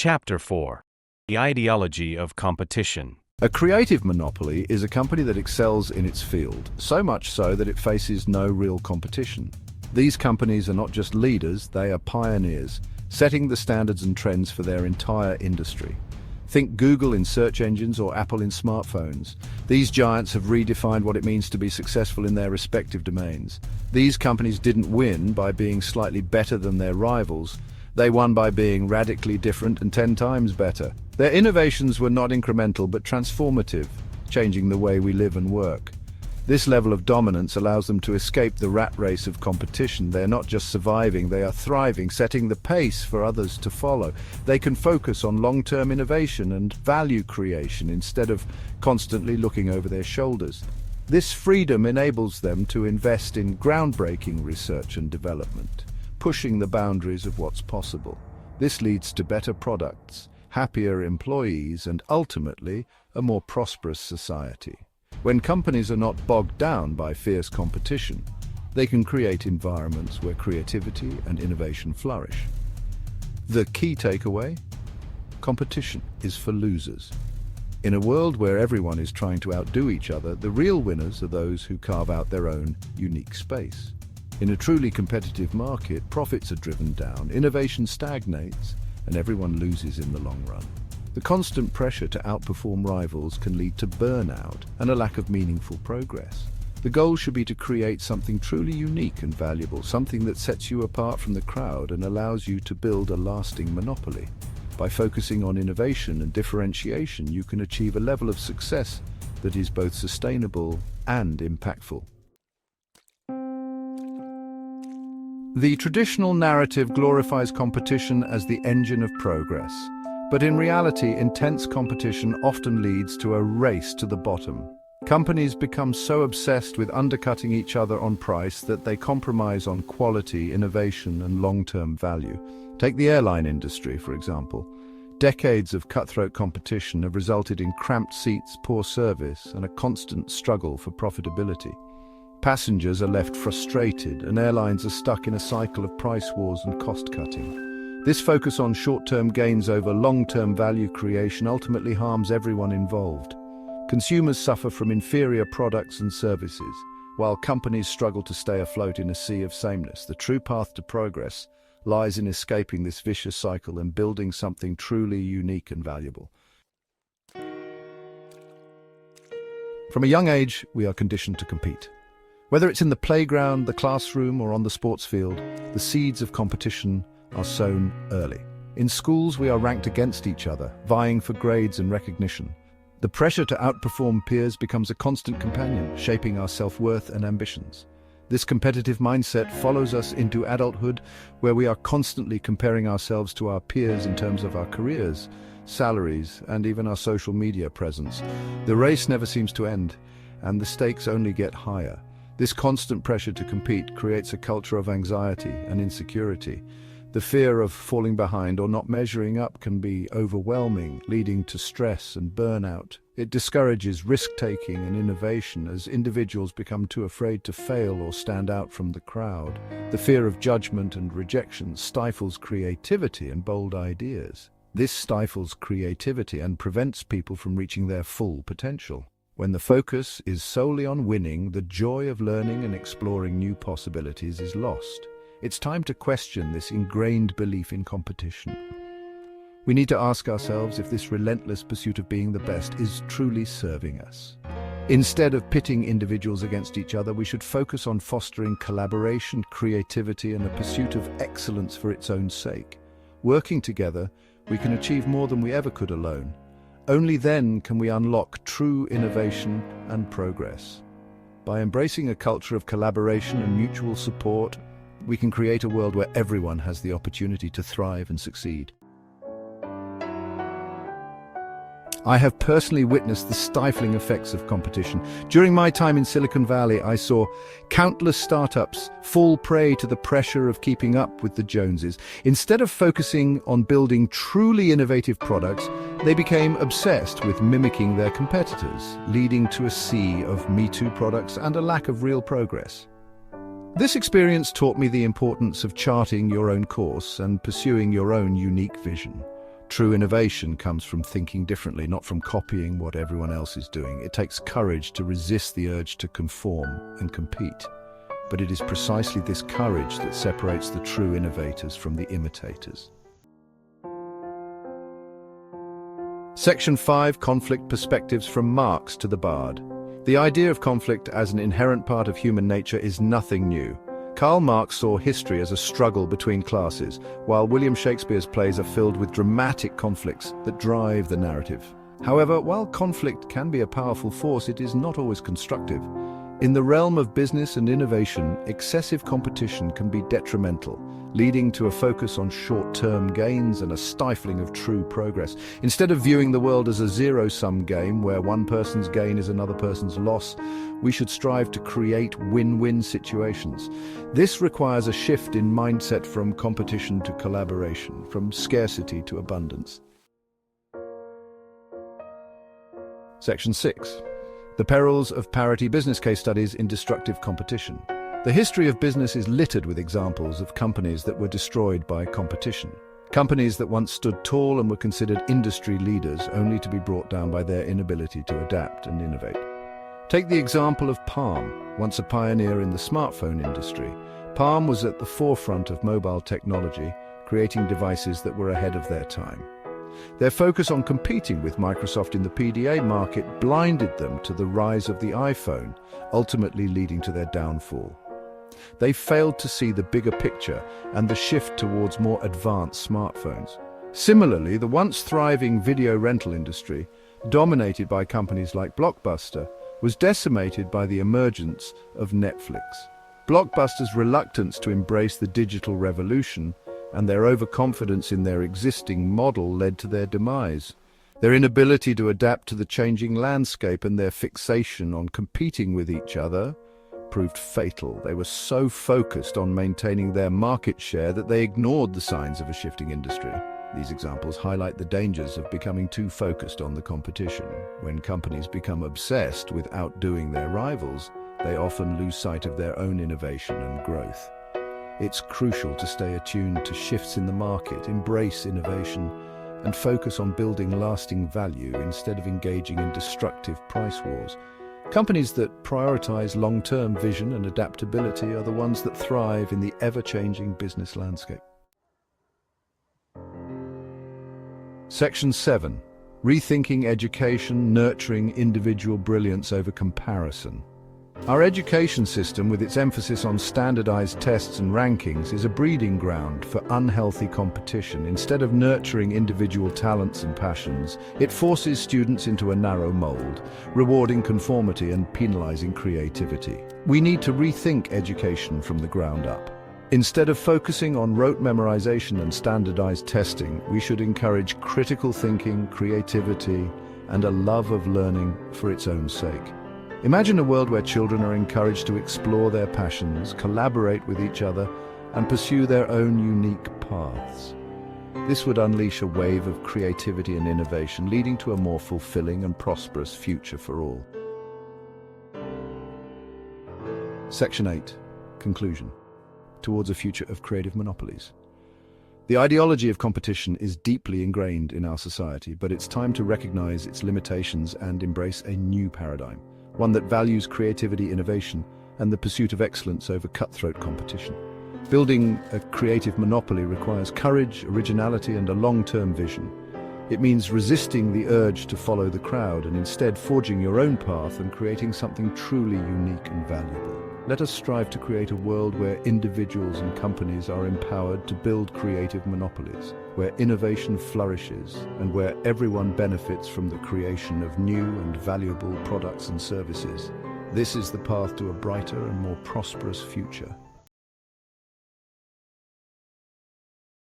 Chapter 4. The Ideology of Competition. A creative monopoly is a company that excels in its field, so much so that it faces no real competition. These companies are not just leaders, they are pioneers, setting the standards and trends for their entire industry. Think Google in search engines or Apple in smartphones. These giants have redefined what it means to be successful in their respective domains. These companies didn't win by being slightly better than their rivals. They won by being radically different and 10 times better. Their innovations were not incremental but transformative, changing the way we live and work. This level of dominance allows them to escape the rat race of competition. They're not just surviving, they are thriving, setting the pace for others to follow. They can focus on long-term innovation and value creation instead of constantly looking over their shoulders. This freedom enables them to invest in groundbreaking research and development, pushing the boundaries of what's possible. This leads to better products, happier employees, and ultimately, a more prosperous society. When companies are not bogged down by fierce competition, they can create environments where creativity and innovation flourish. The key takeaway? Competition is for losers. In a world where everyone is trying to outdo each other, the real winners are those who carve out their own unique space. In a truly competitive market, profits are driven down, innovation stagnates, and everyone loses in the long run. The constant pressure to outperform rivals can lead to burnout and a lack of meaningful progress. The goal should be to create something truly unique and valuable, something that sets you apart from the crowd and allows you to build a lasting monopoly. By focusing on innovation and differentiation, you can achieve a level of success that is both sustainable and impactful. The traditional narrative glorifies competition as the engine of progress. But in reality, intense competition often leads to a race to the bottom. Companies become so obsessed with undercutting each other on price that they compromise on quality, innovation, and long-term value. Take the airline industry, for example. Decades of cutthroat competition have resulted in cramped seats, poor service, and a constant struggle for profitability. Passengers are left frustrated, and airlines are stuck in a cycle of price wars and cost-cutting. This focus on short-term gains over long-term value creation ultimately harms everyone involved. Consumers suffer from inferior products and services, while companies struggle to stay afloat in a sea of sameness. The true path to progress lies in escaping this vicious cycle and building something truly unique and valuable. From a young age, we are conditioned to compete. Whether it's in the playground, the classroom, or on the sports field, the seeds of competition are sown early. In schools, we are ranked against each other, vying for grades and recognition. The pressure to outperform peers becomes a constant companion, shaping our self-worth and ambitions. This competitive mindset follows us into adulthood, where we are constantly comparing ourselves to our peers in terms of our careers, salaries, and even our social media presence. The race never seems to end, and the stakes only get higher. This constant pressure to compete creates a culture of anxiety and insecurity. The fear of falling behind or not measuring up can be overwhelming, leading to stress and burnout. It discourages risk-taking and innovation as individuals become too afraid to fail or stand out from the crowd. The fear of judgment and rejection stifles creativity and bold ideas. This stifles creativity and prevents people from reaching their full potential. When the focus is solely on winning, the joy of learning and exploring new possibilities is lost. It's time to question this ingrained belief in competition. We need to ask ourselves if this relentless pursuit of being the best is truly serving us. Instead of pitting individuals against each other, we should focus on fostering collaboration, creativity, and a pursuit of excellence for its own sake. Working together, we can achieve more than we ever could alone. Only then can we unlock true innovation and progress. By embracing a culture of collaboration and mutual support, we can create a world where everyone has the opportunity to thrive and succeed. I have personally witnessed the stifling effects of competition. During my time in Silicon Valley, I saw countless startups fall prey to the pressure of keeping up with the Joneses. Instead of focusing on building truly innovative products, they became obsessed with mimicking their competitors, leading to a sea of Me Too products and a lack of real progress. This experience taught me the importance of charting your own course and pursuing your own unique vision. True innovation comes from thinking differently, not from copying what everyone else is doing. It takes courage to resist the urge to conform and compete. But it is precisely this courage that separates the true innovators from the imitators. Section 5. Conflict Perspectives from Marx to the Bard. The idea of conflict as an inherent part of human nature is nothing new. Karl Marx saw history as a struggle between classes, while William Shakespeare's plays are filled with dramatic conflicts that drive the narrative. However, while conflict can be a powerful force, it is not always constructive. In the realm of business and innovation, excessive competition can be detrimental, leading to a focus on short-term gains and a stifling of true progress. Instead of viewing the world as a zero-sum game where one person's gain is another person's loss, we should strive to create win-win situations. This requires a shift in mindset from competition to collaboration, from scarcity to abundance. Section 6. The perils of parity business case studies in destructive competition. The history of business is littered with examples of companies that were destroyed by competition. Companies that once stood tall and were considered industry leaders only to be brought down by their inability to adapt and innovate. Take the example of Palm, once a pioneer in the smartphone industry. Palm was at the forefront of mobile technology, creating devices that were ahead of their time. Their focus on competing with Microsoft in the PDA market blinded them to the rise of the iPhone, ultimately leading to their downfall. They failed to see the bigger picture and the shift towards more advanced smartphones. Similarly, the once thriving video rental industry, dominated by companies like Blockbuster, was decimated by the emergence of Netflix. Blockbuster's reluctance to embrace the digital revolution and their overconfidence in their existing model led to their demise. Their inability to adapt to the changing landscape and their fixation on competing with each other proved fatal. They were so focused on maintaining their market share that they ignored the signs of a shifting industry. These examples highlight the dangers of becoming too focused on the competition. When companies become obsessed with outdoing their rivals, they often lose sight of their own innovation and growth. It's crucial to stay attuned to shifts in the market, embrace innovation, and focus on building lasting value instead of engaging in destructive price wars. Companies that prioritize long-term vision and adaptability are the ones that thrive in the ever-changing business landscape. Section 7. Rethinking education, nurturing individual brilliance over comparison. Our education system, with its emphasis on standardized tests and rankings, is a breeding ground for unhealthy competition. Instead of nurturing individual talents and passions, it forces students into a narrow mold, rewarding conformity and penalizing creativity. We need to rethink education from the ground up. Instead of focusing on rote memorization and standardized testing, we should encourage critical thinking, creativity, and a love of learning for its own sake. Imagine a world where children are encouraged to explore their passions, collaborate with each other, and pursue their own unique paths. This would unleash a wave of creativity and innovation, leading to a more fulfilling and prosperous future for all. Section 8. Conclusion. Towards a future of creative monopolies. The ideology of competition is deeply ingrained in our society, but it's time to recognize its limitations and embrace a new paradigm, one that values creativity, innovation, and the pursuit of excellence over cutthroat competition. Building a creative monopoly requires courage, originality, and a long-term vision. It means resisting the urge to follow the crowd and instead forging your own path and creating something truly unique and valuable. Let us strive to create a world where individuals and companies are empowered to build creative monopolies, where innovation flourishes, and where everyone benefits from the creation of new and valuable products and services. This is the path to a brighter and more prosperous future.